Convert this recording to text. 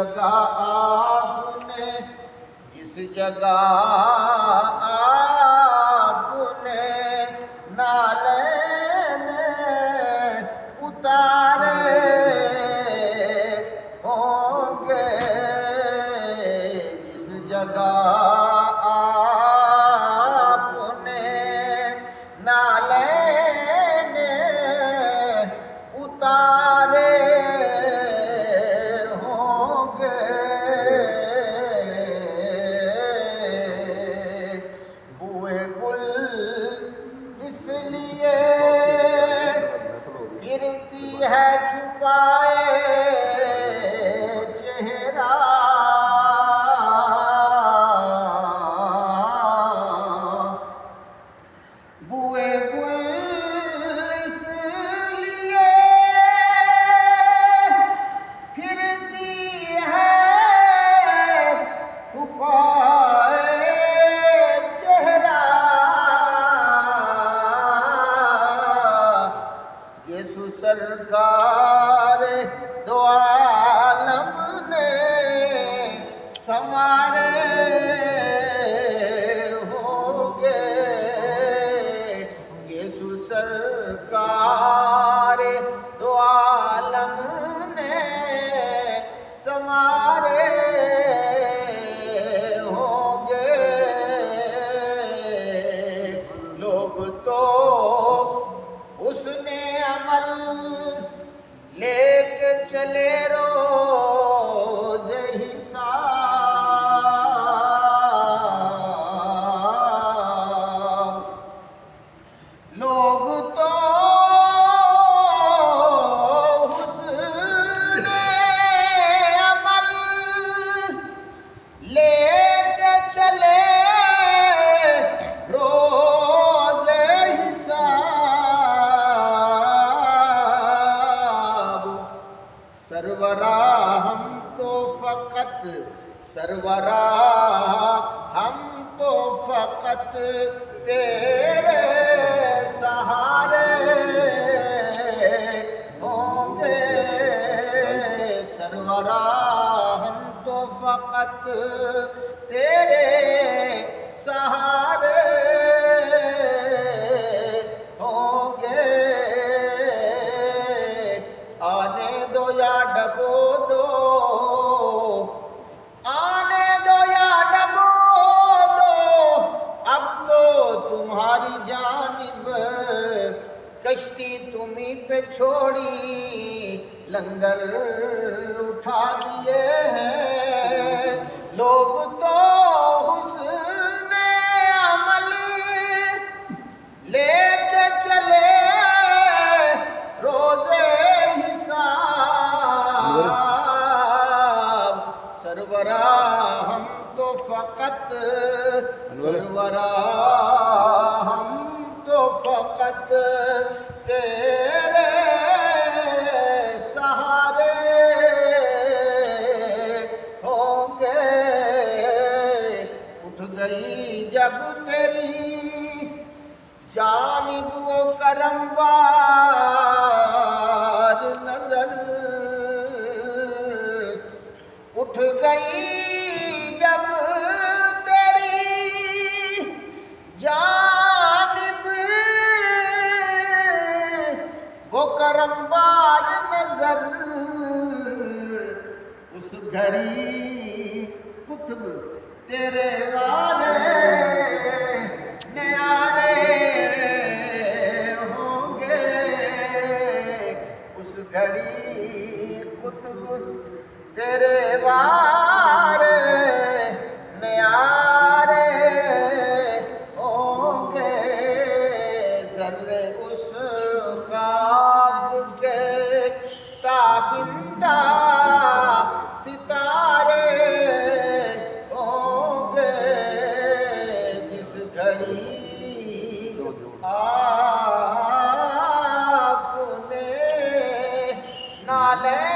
جگہ آپ نے جس جگہ آپ نے نالین اتارے ہوں گے، جس جگہ آپ نے نالین اتارے ہوں گے، بوئے گل اس لیے پھرتی ہے چھپائے چہرہ، بوئے گل اس لیے پھرتی ہے چھپائے چہرہ، یسوع سرکار دو عالم نے سنوارے ہوں گے، یسوع سرکار دو عالم نے سنوارے ہوں گے، لوگ تو حسن عمل لے کے چلے روز حساب، لوگ تو حسن عمل لے کے چلے روز حساب، سرورا ہم تو فقط سرورا ہم تو فقط تیرے سہارے ہوں گے، سرورا ہم تو فقط تیرے سہارے ہوں گے، آنے دو یا ڈبو دو، آنے دو یا ڈبو دو، اب تو تمہاری جانب کشتی تمہیں پہ چھوڑی، لنگر اٹھا دیے ہیں، لوگ تو حسن عمل لے کے چلے روز حساب، سرورا ہم تو فقط سرورا ہم تو فقط تیرے سہارے ہوں گے، اٹھ گئی جب تیری جانب وہ کرموار نظر، اٹھ گئی جب تیری جانب وہ کرموار نظر، اس گھڑی قطب تیرے والے نیارے ہوں گے، اس گھڑی قطب تیرے والے نیارے ہوں گے، ذرے اس خواب کے تابندہ ستارے ہوں گے، جس گھڑی آپ نے نالے